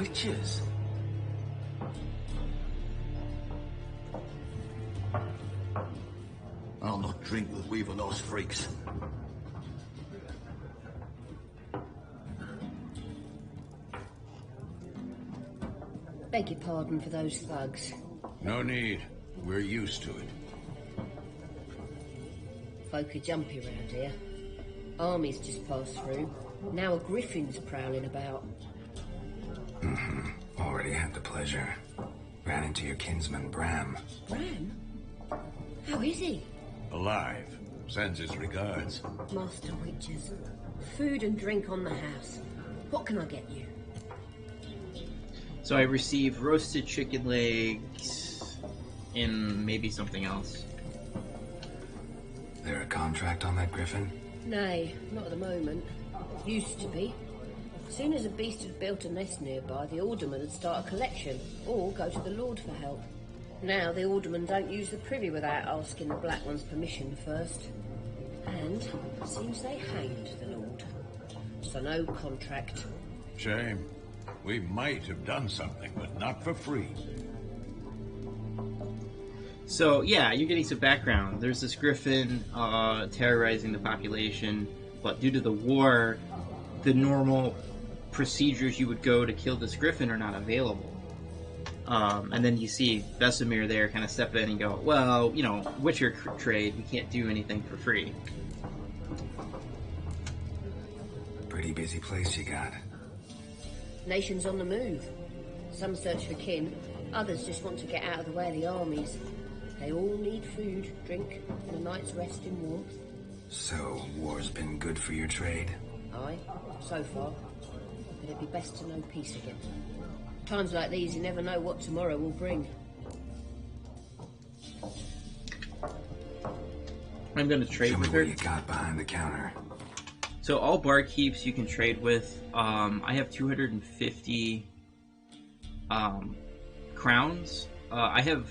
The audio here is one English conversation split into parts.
witches. I'll not drink with weaver-nosed freaks. Beg your pardon for those thugs. No need. We're used to it. Folk are jumpy round here. Armies just passed through. Now a griffin's prowling about. Already had the pleasure. Ran into your kinsman, Bram. Bram? How is he? Alive. Sends his regards. Master witches. Food and drink on the house. What can I get you? So I receive roasted chicken legs and maybe something else. There a contract on that griffin? Nay, not at the moment. Used to be. As soon as a beast had built a nest nearby, the alderman would start a collection, or go to the Lord for help. Now the aldermen don't use the privy without asking the Black One's permission first. And it seems they hanged the Lord. So no contract. Shame. We might have done something, but not for free. So, yeah, you're getting some background. There's this griffin terrorizing the population, but due to the war, the normal procedures you would go to kill this griffin are not available. And then you see Vesemir there kind of step in and go, well, you know, Witcher trade, we can't do anything for free. Pretty busy place you got. Nations on the move. Some search for kin, others just want to get out of the way of the armies. They all need food, drink, and a night's rest in warmth. So, war's been good for your trade? Aye, so far. But it'd be best to know peace again. Times like these, you never know what tomorrow will bring. I'm going to trade Show me with her. what you got behind the counter. So all barkeeps you can trade with. I have 250 crowns. I have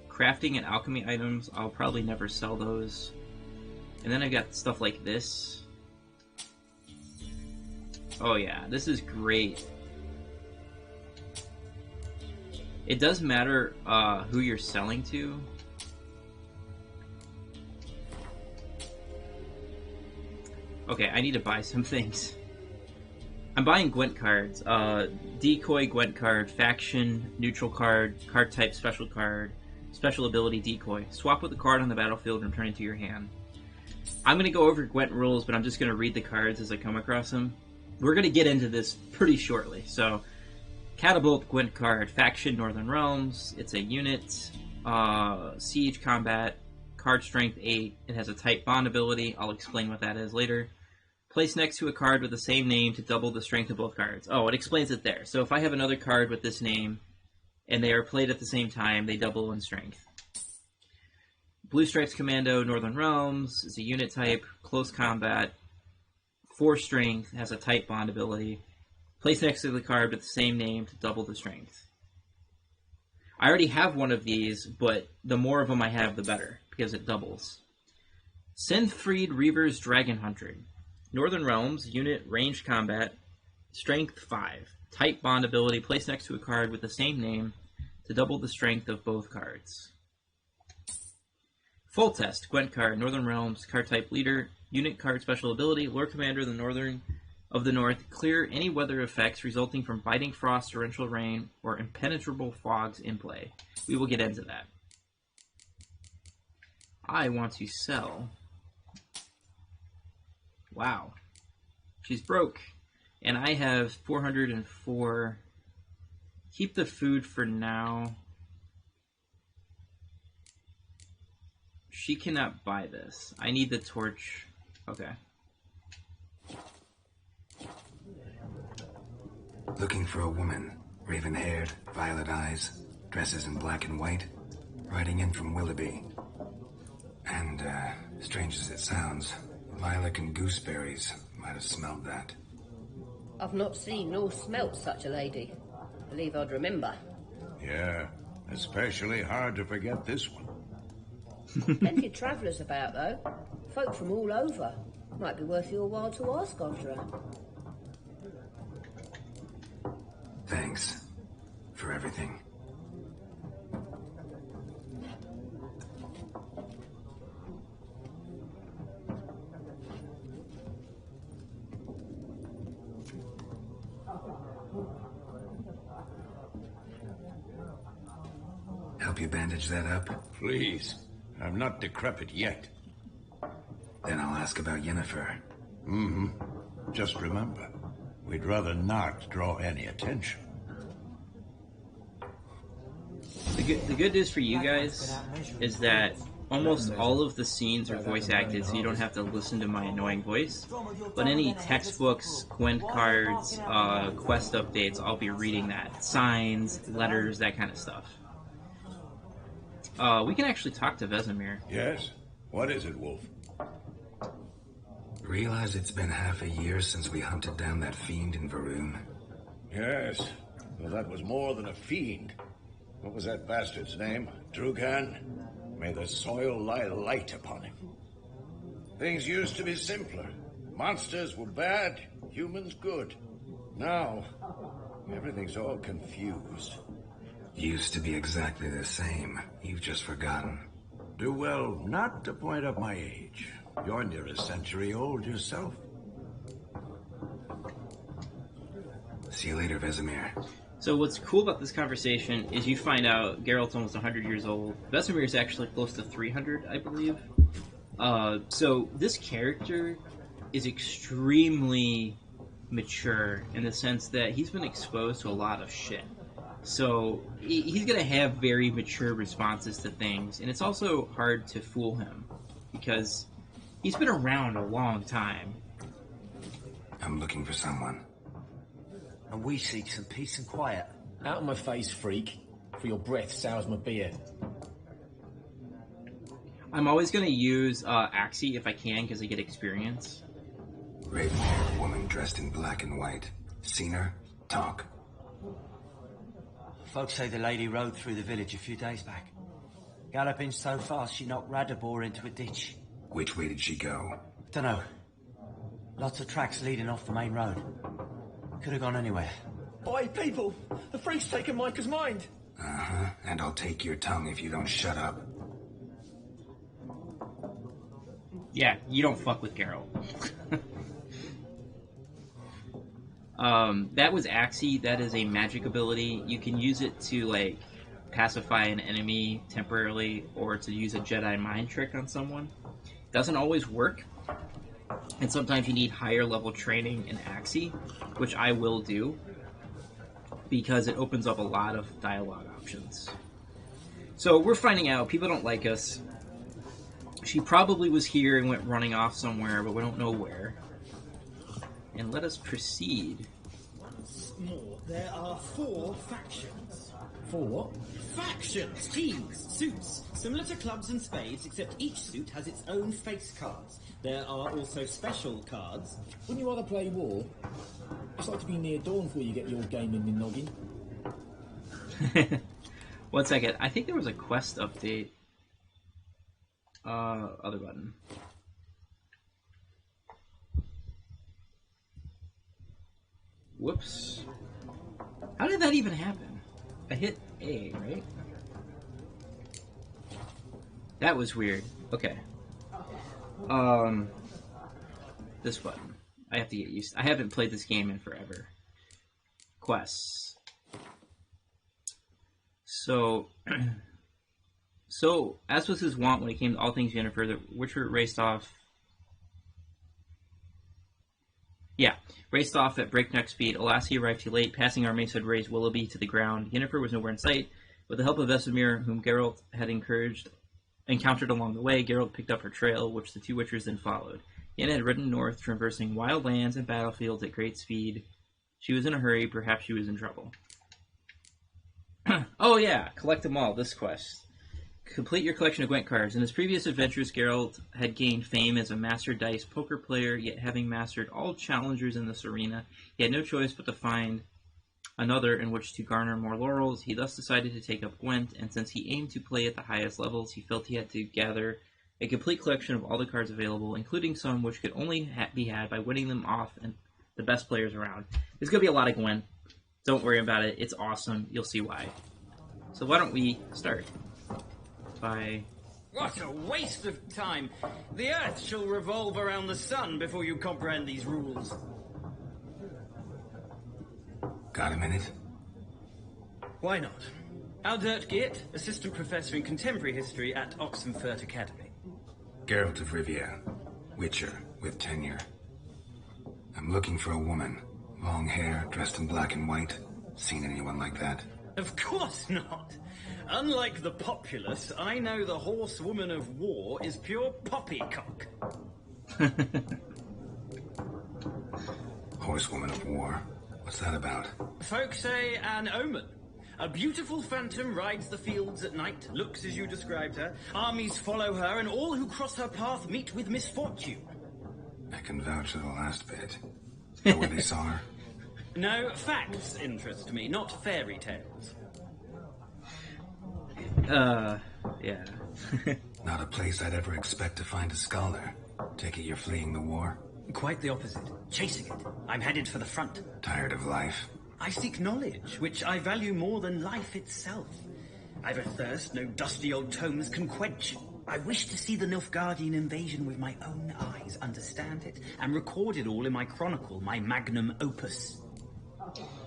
crafting and alchemy items. I'll probably never sell those. And then I've got stuff like this. Oh yeah, this is great. It does matter who you're selling to. Okay, I need to buy some things. I'm buying Gwent cards. Decoy Gwent card, faction, neutral card, card type special card, special ability decoy. Swap with the card on the battlefield and return it to your hand. I'm going to go over Gwent rules, but I'm just going to read the cards as I come across them. We're going to get into this pretty shortly. So, Catapult Gwent card, faction Northern Realms. It's a unit, siege combat, card strength 8. It has a type bond ability. I'll explain what that is later. Place next to a card with the same name to double the strength of both cards. Oh, it explains it there. So if I have another card with this name, and they are played at the same time, they double in strength. Blue Stripes Commando, Northern Realms, is a unit type, close combat, 4 strength, has a type bond ability. Place next to the card with the same name to double the strength. I already have one of these, but the more of them I have, the better, because it doubles. Synthfried Reaver's Dragon Hunter. Northern Realms, unit, ranged combat, strength 5. Type bond ability, place next to a card with the same name to double the strength of both cards. Full Test, Gwent card, Northern Realms, card type leader, unit card special ability, Lord Commander of the North, clear any weather effects resulting from biting frost, torrential rain, or impenetrable fogs in play. We will get into that. I want to sell. Wow. She's broke. And I have 404. Keep the food for now. She cannot buy this. I need the torch. Okay. Looking for a woman. Raven-haired, violet eyes, dresses in black and white. Riding in from Willoughby. And, strange as it sounds, lilac and gooseberries might have smelled that. I've not seen nor smelt such a lady. Believe I'd remember. Yeah, especially hard to forget this one. Plenty of travellers about, though. Folk from all over. Might be worth your while to ask after her. Thanks. Thanks for everything. Help you bandage that up? Please. I'm not decrepit yet. Then I'll ask about Yennefer. Mm-hmm. Just remember, we'd rather not draw any attention. The good news for you guys is that almost all of the scenes are voice acted, so you don't have to listen to my annoying voice. But any textbooks, Gwent cards, quest updates, I'll be reading that. Signs, letters, that kind of stuff. We can actually talk to Vesemir. Yes? What is it, Wolf? Realize it's been half a year since we hunted down that fiend in Varun. Yes. Well, that was more than a fiend. What was that bastard's name? Drugan? May the soil lie light upon him. Things used to be simpler. Monsters were bad, humans good. Now, everything's all confused. Used to be exactly the same. You've just forgotten. Do well not to point up my age. You're near a century old yourself. See you later, Vesemir. So what's cool about this conversation is you find out Geralt's almost 100 years old. Vesemir is actually close to 300, I believe. So this character is extremely mature in the sense that he's been exposed to a lot of shit. So he's going to have very mature responses to things, and it's also hard to fool him because he's been around a long time. I'm looking for someone. And we seek some peace and quiet. Out of my face, freak. For your breath sours my beer. I'm always going to use Axie if I can because I get experience. Raven-haired woman dressed in black and white. Seen her? Talk. Folks say the lady rode through the village a few days back. Galloping so fast she knocked Radabor into a ditch. Which way did she go? Dunno. Lots of tracks leading off the main road. Could have gone anywhere. Oi, people! The freak's taken Micah's mind! Uh-huh, and I'll take your tongue if you don't shut up. Yeah, you don't fuck with Geralt. That was Axie. That is a magic ability. You can use it to, like, pacify an enemy temporarily or to use a Jedi mind trick on someone. Doesn't always work. And sometimes you need higher level training in Axie, which I will do, because it opens up a lot of dialogue options. So we're finding out people don't like us. She probably was here and went running off somewhere, but we don't know where. And let us proceed. Once more, there are 4 factions. 4 what? Factions! Teams! Suits! Similar to clubs and spades, except each suit has its own face cards. There are also special cards. Wouldn't you rather play war? It's like to be near dawn before you get your game in the noggin. 1 second. I think there was a quest update. Other button. Whoops. How did that even happen? I hit A, right? That was weird. Okay. This button. I have to get used to. I haven't played this game in forever. Quests. So, as was his wont when it came to all things Yennefer, the Witcher raced off at breakneck speed. Alas, he arrived too late. Passing armies had razed Willoughby to the ground. Yennefer was nowhere in sight. With the help of Vesemir, whom Geralt had encountered along the way, Geralt picked up her trail, which the 2 Witchers then followed. Yenna had ridden north, traversing wild lands and battlefields at great speed. She was in a hurry. Perhaps she was in trouble. Oh yeah, collect them all, this quest. Complete your collection of Gwent cards. In his previous adventures, Geralt had gained fame as a master dice poker player, yet having mastered all challengers in this arena, he had no choice but to find another in which to garner more laurels. He thus decided to take up Gwent, and since he aimed to play at the highest levels, he felt he had to gather a complete collection of all the cards available, including some which could only be had by winning them off and the best players around. There's going to be a lot of Gwent. Don't worry about it. It's awesome. You'll see why. So why don't we start by... What a waste of time! The Earth shall revolve around the sun before you comprehend these rules. Got a minute? Why not? Aldert Geert, Assistant Professor in Contemporary History at Oxenfurt Academy. Geralt of Rivia, Witcher with tenure. I'm looking for a woman. Long hair, dressed in black and white. Seen anyone like that? Of course not! Unlike the populace, I know the horsewoman of war is pure poppycock. Horsewoman of war? What's that about? Folk say an omen. A beautiful phantom rides the fields at night, looks as you described her. Armies follow her, and all who cross her path meet with misfortune. I can vouch for the last bit. Know where they saw her? No, facts interest me, not fairy tales. Yeah. Not a place I'd ever expect to find a scholar. Take it you're fleeing the war? Quite the opposite. Chasing it. I'm headed for the front. Tired of life? I seek knowledge, which I value more than life itself. I've a thirst no dusty old tomes can quench. I wish to see the Nilfgaardian invasion with my own eyes, understand it, and record it all in my chronicle, my magnum opus.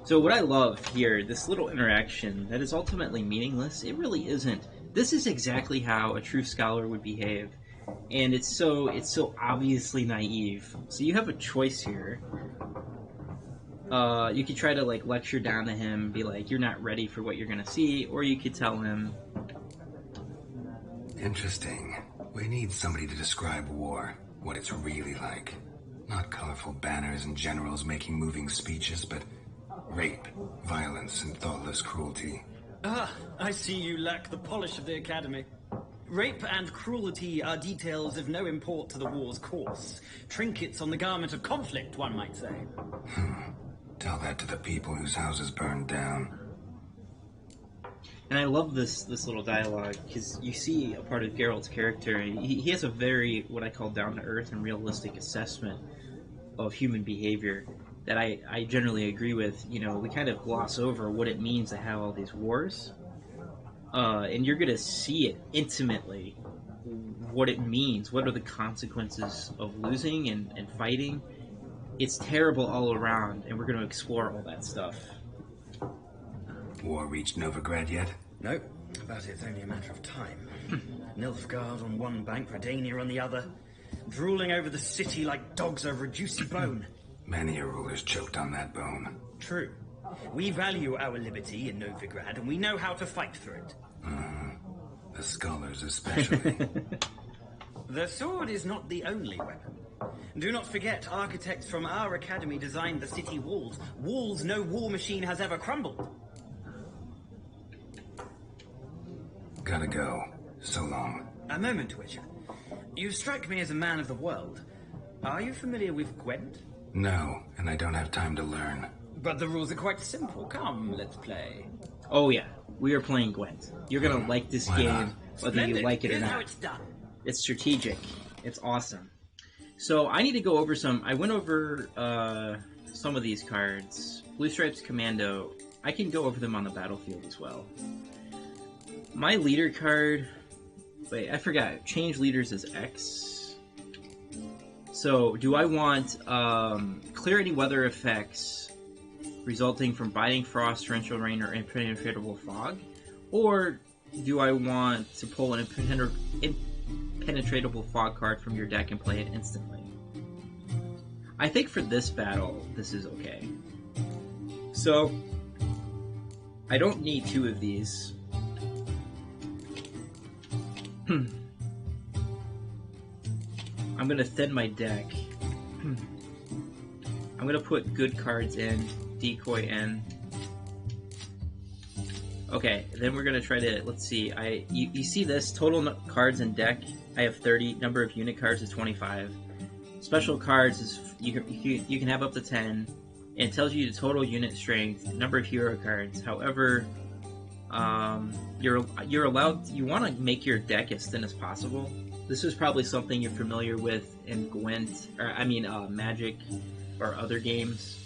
So what I love here, this little interaction that is ultimately meaningless, it really isn't. This is exactly how a true scholar would behave. And it's so obviously naive. So you have a choice here. You could try to like lecture down to him, be like, you're not ready for what you're gonna see, or you could tell him... Interesting. We need somebody to describe war, what it's really like. Not colorful banners and generals making moving speeches, but rape, violence, and thoughtless cruelty. Ah, I see you lack the polish of the Academy. Rape and cruelty are details of no import to the war's course. Trinkets on the garment of conflict, one might say. Tell that to the people whose houses burned down. And I love this little dialogue, because you see a part of Geralt's character. He has a very, what I call down-to-earth and realistic assessment of human behavior that I generally agree with. You know, we kind of gloss over what it means to have all these wars. And you're going to see it intimately, what it means, what are the consequences of losing and fighting. It's terrible all around, and we're going to explore all that stuff. War reached Novigrad yet? No, but it's only a matter of time. Nilfgaard on one bank, Redania on the other, drooling over the city like dogs over a juicy bone. Many a ruler's choked on that bone. True. We value our liberty in Novigrad, and we know how to fight for it. The scholars especially. The sword is not the only weapon. Do not forget, architects from our academy designed the city walls. Walls no war machine has ever crumbled. Gotta go. So long. A moment, Witcher. You strike me as a man of the world. Are you familiar with Gwent? No, and I don't have time to learn. But the rules are quite simple. Come, let's play. Oh yeah, we are playing Gwent. You're going to like this Why game, not? whether you Splendid. like it or Here's how not. it's done. It's strategic. It's awesome. So I need to go over some... I went over some of these cards. Blue Stripes Commando. I can go over them on the battlefield as well. My leader card... Wait, I forgot. Change leaders as X. So, do I want clear any weather effects resulting from biting frost, torrential rain, or impenetrable fog? Or do I want to pull an impenetrable fog card from your deck and play it instantly? I think for this battle, this is okay. So, I don't need two of these. I'm gonna thin my deck. I'm gonna put good cards in, decoy in. Okay, then we're gonna try to, let's see, you see this, total cards in deck, I have 30, number of unit cards is 25. Special cards is, you can have up to 10, and it tells you the total unit strength, number of hero cards. However, you're allowed, you want to make your deck as thin as possible. This is probably something you're familiar with in Gwent, or Magic, or other games.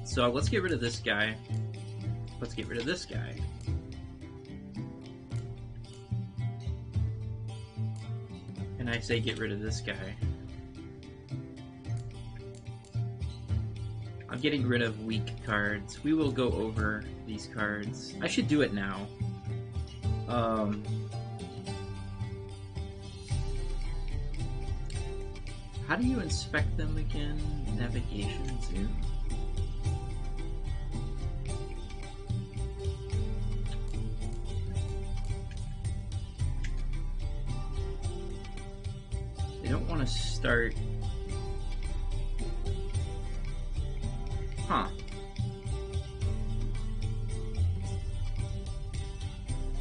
So let's get rid of this guy. Let's get rid of this guy. And I say get rid of this guy. I'm getting rid of weak cards. We will go over these cards. I should do it now. How do you inspect them again? Navigation zoom. They don't want to start. Huh.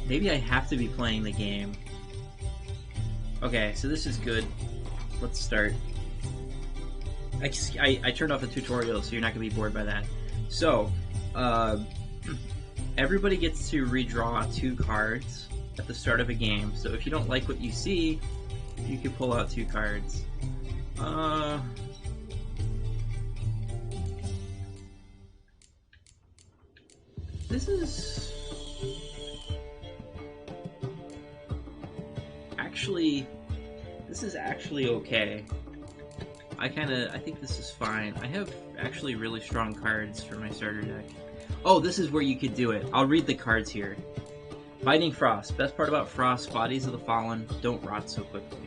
Maybe I have to be playing the game. Okay, so this is good. Let's start. I turned off the tutorial, so you're not going to be bored by that. So, everybody gets to redraw 2 cards at the start of a game. So if you don't like what you see, you can pull out 2 cards. This is actually okay. I think this is fine. I have actually really strong cards for my starter deck. Oh, this is where you could do it. I'll read the cards here. Fighting Frost. Best part about Frost, bodies of the fallen don't rot so quickly.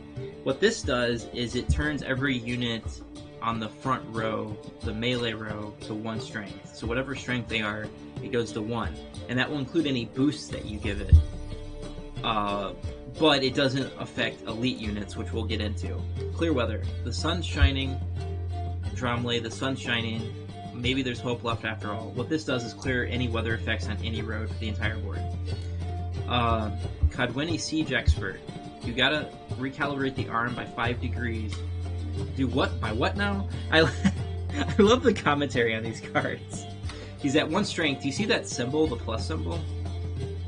What this does is it turns every unit on the front row, the melee row, to 1 strength. So whatever strength they are, it goes to 1. And that will include any boosts that you give it. But it doesn't affect elite units, which we'll get into. Clearweather. The sun's shining. Dromley, the sun's shining. Maybe there's hope left after all. What this does is clear any weather effects on any road for the entire board. Cadweni Siege Expert. You gotta recalibrate the arm by 5 degrees. Do what? By what now? I love the commentary on these cards. He's at 1 strength. Do you see that symbol, the plus symbol?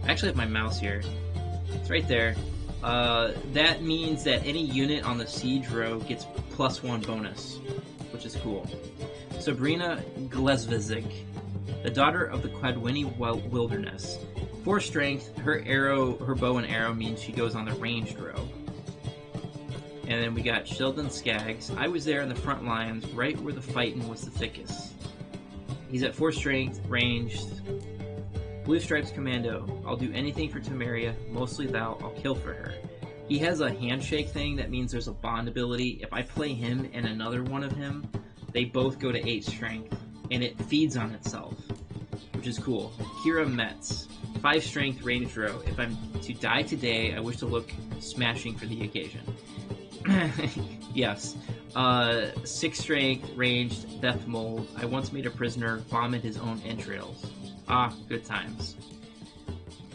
I actually have my mouse here. It's right there. That means that any unit on the siege row gets +1 bonus, which is cool. Sabrina Glesvizig, the daughter of the Cadweni Wilderness. 4 strength, her bow and arrow means she goes on the ranged row. And then we got Sheldon Skaggs. I was there in the front lines, right where the fighting was the thickest. He's at 4 strength, ranged. Blue Stripes Commando. I'll do anything for Temeria, mostly thou, I'll kill for her. He has a handshake thing that means there's a bond ability. If I play him and another one of him, they both go to 8 strength, and it feeds on itself, which is cool. Kira Metz. 5 strength, ranged row. If I'm to die today, I wish to look smashing for the occasion. Yes. 6 strength, ranged, death mold. I once made a prisoner vomit his own entrails. Ah, good times.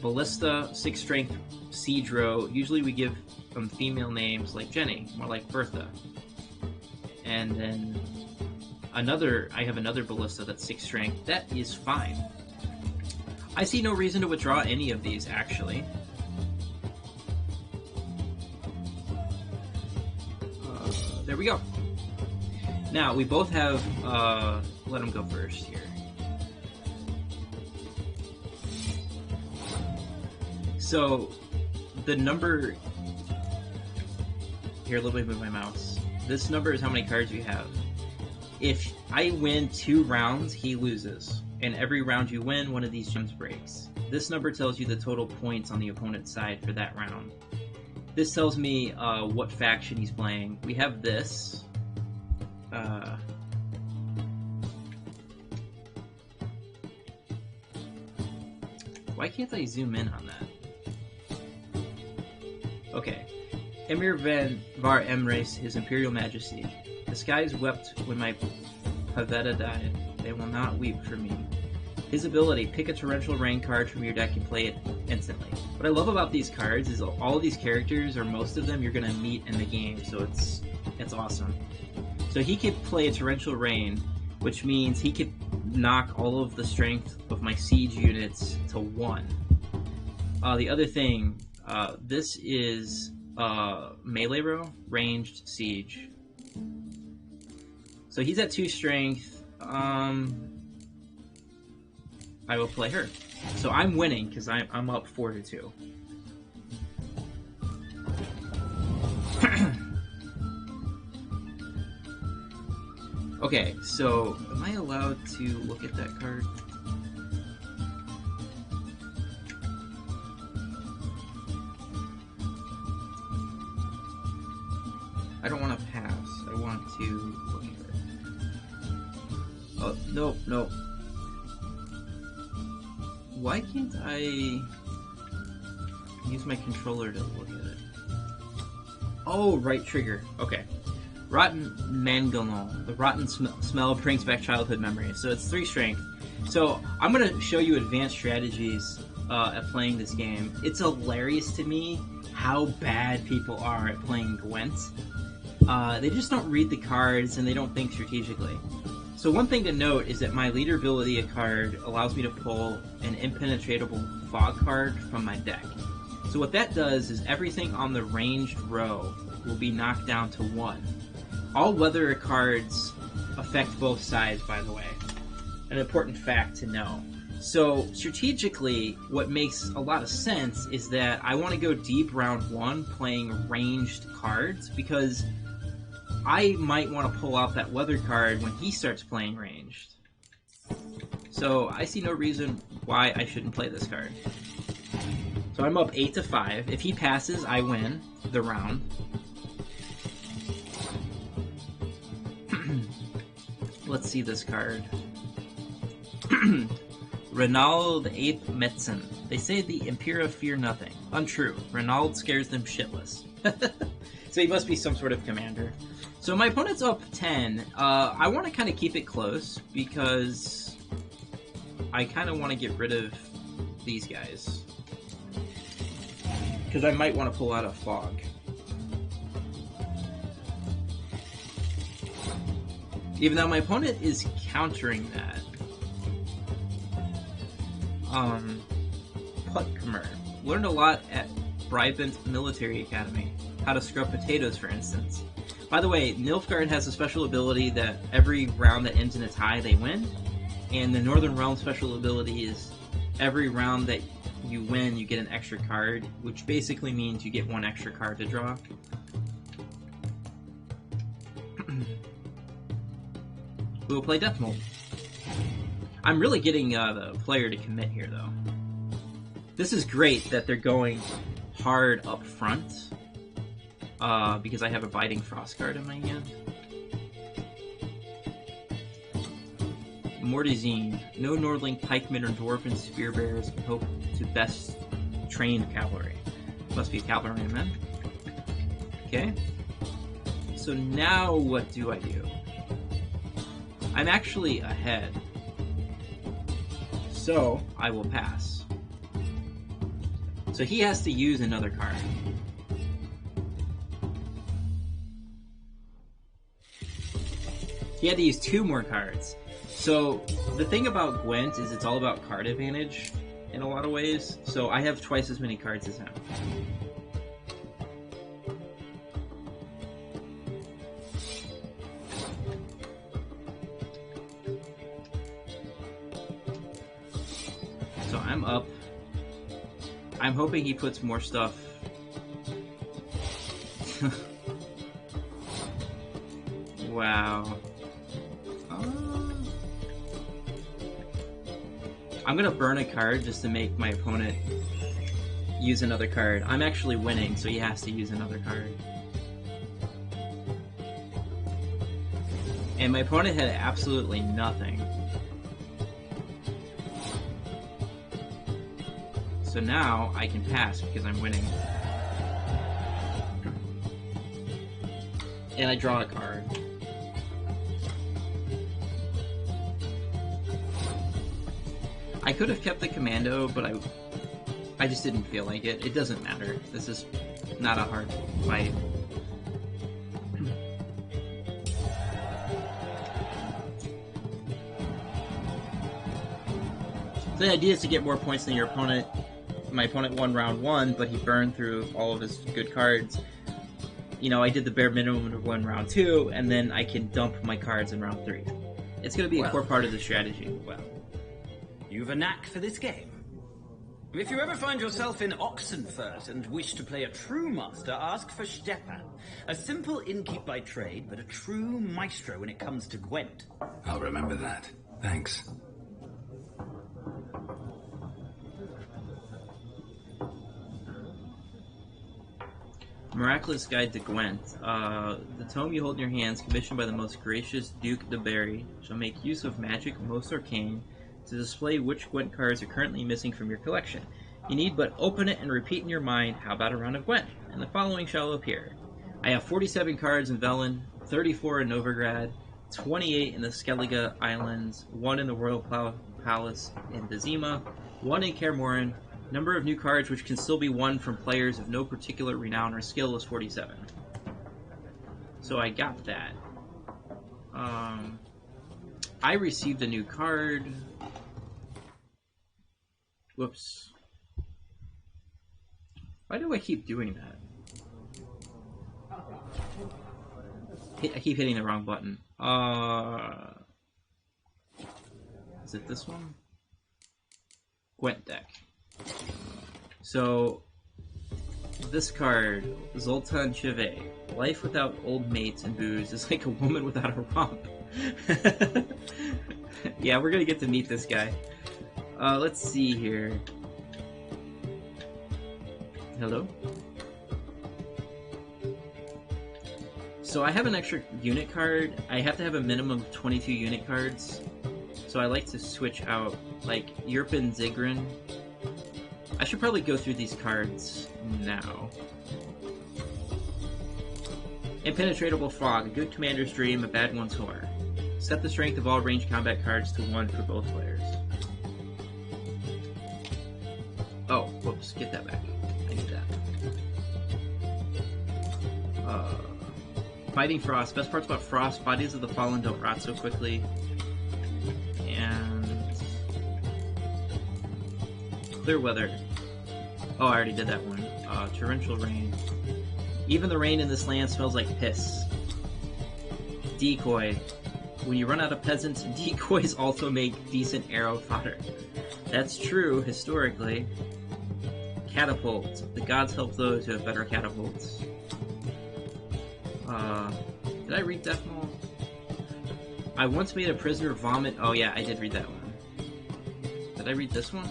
Ballista, 6 strength, siege row. Usually we give them female names like Jenny, more like Bertha. And then I have another ballista that's 6 strength. That is fine. I see no reason to withdraw any of these, actually. There we go. Now, we both have, let him go first here. So, the number, here, let me move my mouse. This number is how many cards you have. If I win 2 rounds, he loses. And every round you win, one of these gems breaks. This number tells you the total points on the opponent's side for that round. This tells me what faction he's playing. We have this. Why can't I zoom in on that? Okay. Emir Var Emrys, His Imperial Majesty. The skies wept when my Pavetta died. They will not weep for me. His ability, pick a torrential rain card from your deck and play it instantly. What I love about these cards is all of these characters, or most of them, you're going to meet in the game, so it's awesome. So he could play a torrential rain, which means he could knock all of the strength of my siege units to 1. The other thing, this is melee row, ranged siege. So he's at 2 strength. I will play her. So I'm winning because I'm up 4-2. Okay, so am I allowed to look at that card? I don't want to pass. I want to look at it. Oh, no, no. Why can't I use my controller to look at it? Oh, right trigger. Okay. Rotten Mangalon. The rotten smell brings back childhood memories. So it's 3 strength. So I'm going to show you advanced strategies at playing this game. It's hilarious to me how bad people are at playing Gwent. They just don't read the cards and they don't think strategically. So one thing to note is that my leader ability card allows me to pull an impenetrable fog card from my deck. So what that does is everything on the ranged row will be knocked down to 1. All weather cards affect both sides, by the way. An important fact to know. So strategically, what makes a lot of sense is that I want to go deep round 1 playing ranged cards because I might want to pull out that weather card when he starts playing ranged. So I see no reason why I shouldn't play this card. So I'm up 8-5. If he passes, I win the round. Let's see this card. Renald Ape Metzen. They say the Impera fear nothing. Untrue. Renald scares them shitless. So he must be some sort of commander. So my opponent's up 10. I want to kind of keep it close because I kind of want to get rid of these guys. Because I might want to pull out a fog. Even though my opponent is countering that. Putkamer. Learned a lot at Bribant Military Academy. How to scrub potatoes, for instance. By the way, Nilfgaard has a special ability that every round that ends in a tie, they win. And the Northern Realm special ability is every round that you win, you get an extra card, which basically means you get 1 extra card to draw. We will play Death Mold. I'm really getting the player to commit here, though. This is great that they're going hard up front, because I have a Biting Frost card in my hand. Mortizine. No Nordling pikemen or dwarven spearbearers hope to best trained cavalry. Must be cavalrymen. Okay. So now what do I do? I'm actually ahead. So I will pass. So he has to use another card. He had to use 2 more cards. So the thing about Gwent is it's all about card advantage in a lot of ways. So I have twice as many cards as him. So I'm up. I'm hoping he puts more stuff. Wow. I'm gonna burn a card just to make my opponent use another card. I'm actually winning, so he has to use another card. And my opponent had absolutely nothing. So now I can pass because I'm winning. And I draw a card. I could have kept the commando, but I just didn't feel like it. It doesn't matter. This is not a hard fight. So the idea is to get more points than your opponent. My opponent won round 1, but he burned through all of his good cards. You know, I did the bare minimum to win round 2, and then I can dump my cards in round 3. It's going to be a core part of the strategy. Well, You've a knack for this game. If you ever find yourself in Oxenfurt and wish to play a true master, ask for Stepan. A simple innkeep by trade, but a true maestro when it comes to Gwent. I'll remember that. Thanks. Miraculous Guide to Gwent. The tome you hold in your hands, commissioned by the most gracious Duke de Berry, shall make use of magic most arcane to display which Gwent cards are currently missing from your collection. You need but open it and repeat in your mind, how about a round of Gwent? And the following shall appear. I have 47 cards in Velen, 34 in Novigrad, 28 in the Skellige Islands, 1 in the Royal Palace in Vizima, 1 in Kaer Morhen. Number of new cards which can still be won from players of no particular renown or skill is 47. So I got that. I received a new card. Whoops. Why do I keep doing that? I keep hitting the wrong button. Is it this one? Gwent deck. So, this card, Zoltan Chive. Life without old mates and booze is like a woman without a romp. Yeah, we're gonna get to meet this guy. Let's see here. Hello? So I have an extra unit card. I have to have a minimum of 22 unit cards. So I like to switch out, like, Yerpin Zigrin. I should probably go through these cards now. Impenetrable Fog, a good commander's dream, a bad one's horror. Set the strength of all ranged combat cards to 1 for both players. Oh, whoops, get that back. I need that. Fighting Frost. Best parts about Frost, bodies of the fallen don't rot so quickly. And... Clear Weather. Oh, I already did that one. Torrential Rain. Even the rain in this land smells like piss. Decoy. When you run out of peasants, decoys also make decent arrow fodder. That's true, historically. Catapult. The gods help those who have better catapults. Did I read Death Maul? I once made a prisoner vomit. Oh yeah, I did read that one. Did I read this one?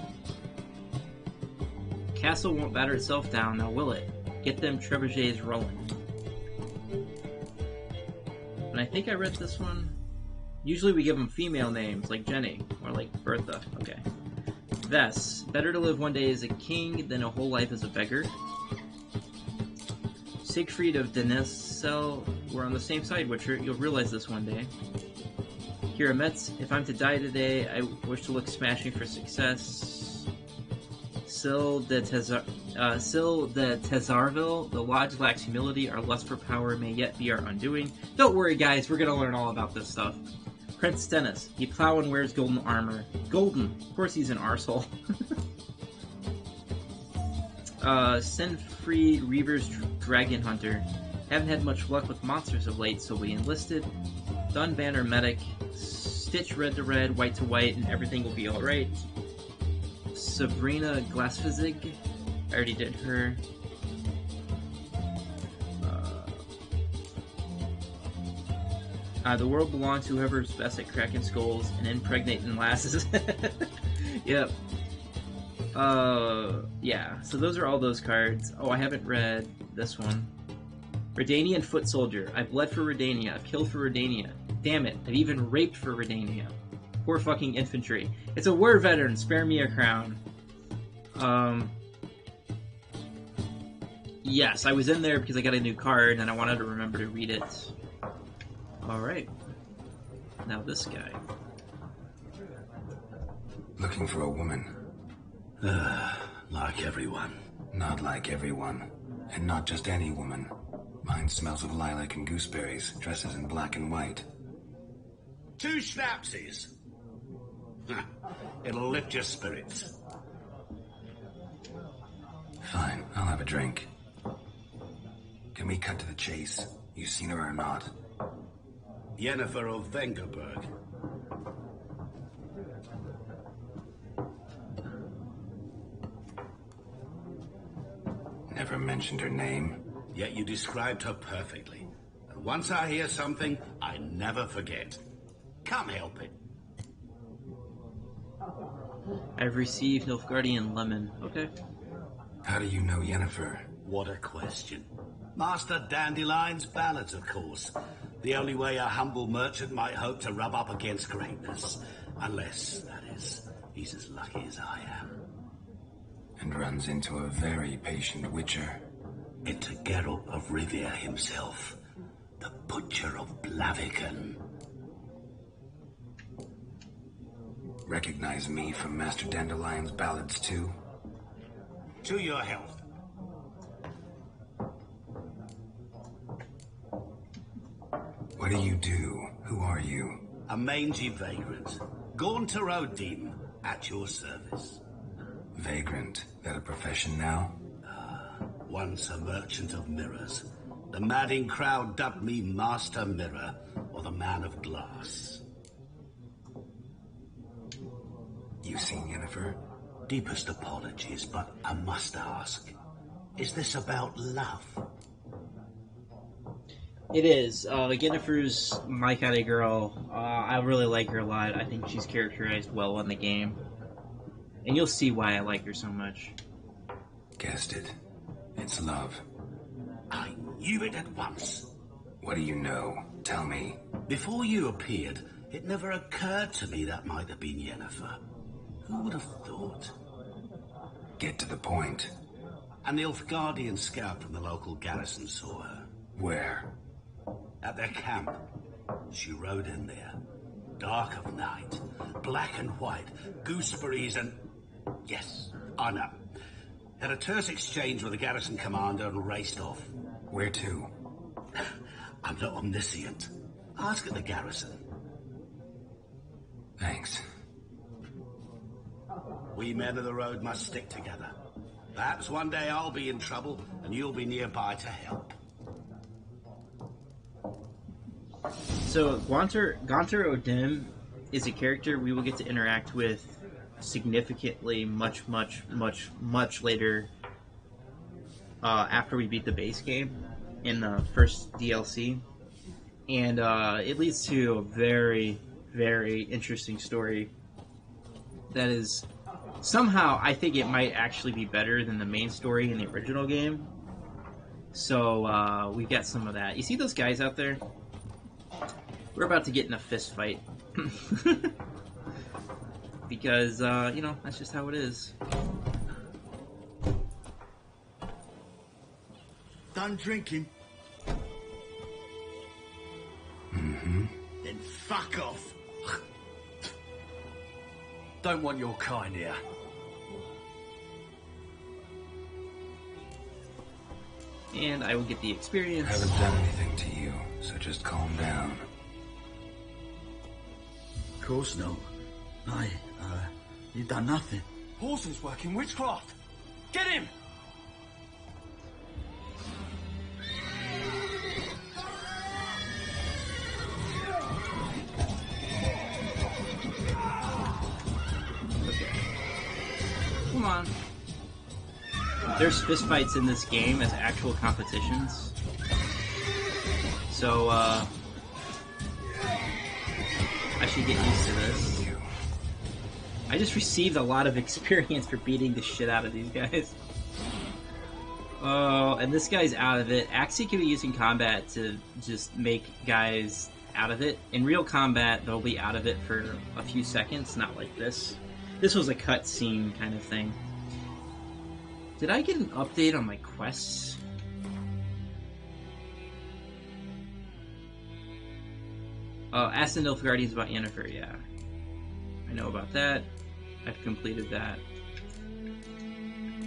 Castle won't batter itself down, now will it? Get them trebuchets rolling. And I think I read this one. Usually we give them female names, like Jenny, or like Bertha. Okay. Vess. Better to live one day as a king than a whole life as a beggar. Siegfried of Denessel. We're on the same side, Witcher. You'll realize this one day. Kira Metz. If I'm to die today, I wish to look smashing for success. Syl de Tezarville. The Lodge lacks humility. Our lust for power may yet be our undoing. Don't worry, guys. We're gonna learn all about this stuff. Prince Stennis. He plow and wears golden armor. Golden. Of course he's an arsehole. Sinfried Reaver's Dragon Hunter. Haven't had much luck with monsters of late, so we enlisted. Dunbanner Medic. Stitch red to red, white to white, and everything will be alright. Sabrina Glassfizig. I already did her. The world belongs to whoever's best at cracking skulls and impregnating lasses. Yep. Yeah. So those are all those cards. Oh, I haven't read this one. Redanian Foot Soldier. I've bled for Redania. I've killed for Redania. Damn it. I've even raped for Redania. Poor fucking infantry. It's a war veteran. Spare me a crown. Yes, I was in there because I got a new card and I wanted to remember to read it. Alright. Now this guy. Looking for a woman. Like everyone. Not like everyone. And not just any woman. Mine smells of lilac and gooseberries, dresses in black and white. 2 schnapsies. It'll lift your spirits. Fine, I'll have a drink. Can we cut to the chase? You seen her or not? Yennefer of Vengerberg. Never mentioned her name. Yet you described her perfectly. And once I hear something, I never forget. Can't help it. I've received Nilfgaardian Lemon. Okay. How do you know Yennefer? What a question. Master Dandelion's ballads, of course. The only way a humble merchant might hope to rub up against greatness. Unless, that is, he's as lucky as I am. And runs into a very patient witcher. Into Geralt of Rivia himself. The Butcher of Blaviken. Recognize me from Master Dandelion's ballads, too? To your health. What do you do? Who are you? A mangy vagrant. Gaunter Odin, at your service. Vagrant. That a profession now? Once a merchant of mirrors. The madding crowd dubbed me Master Mirror, or the Man of Glass. You seen Yennefer? Deepest apologies, but I must ask. Is this about love? It is. Yennefer's my kind of girl. I really like her a lot. I think she's characterized well in the game. And you'll see why I like her so much. Guessed it. It's love. I knew it at once. What do you know? Tell me. Before you appeared, it never occurred to me that might have been Yennefer. Who would have thought? Get to the point. A Nilfgaardian scout from the local garrison saw her. Where? At their camp. She rode in there. Dark of night. Black and white. Gooseberries and... Yes, I know. Had a terse exchange with the garrison commander and raced off. Where to? I'm not omniscient. Ask at the garrison. Thanks. We men of the road must stick together. Perhaps one day I'll be in trouble and you'll be nearby to help. So, Gaunter Odin is a character we will get to interact with significantly much later after we beat the base game in the first DLC. And it leads to a very, very interesting story that is... Somehow, I think it might actually be better than the main story in the original game. So, we've got some of that. You see those guys out there? We're about to get in a fist fight. Because, you know, that's just how it is. Done drinking? Mm-hmm. Then fuck off. Don't want your kind here. And I will get the experience. Haven't done anything to you, so just calm down. Of course no. You've done nothing. Horses working witchcraft. Get him! Come on. There's fistfights in this game as actual competitions. So, I should get used to this. I just received a lot of experience for beating the shit out of these guys. Oh, and this guy's out of it. Axie can be used in combat to just make guys out of it. In real combat, they'll be out of it for a few seconds, not like this. This was a cutscene kind of thing. Did I get an update on my quests? Ask the Nilfgaardians about Yennefer, yeah. I know about that. I've completed that.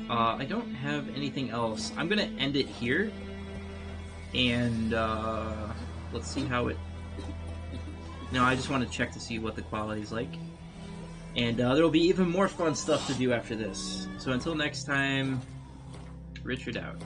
I don't have anything else. I'm gonna end it here. And, let's see how it... No, I just want to check to see what the quality's like. And there'll be even more fun stuff to do after this. So until next time, Richard out.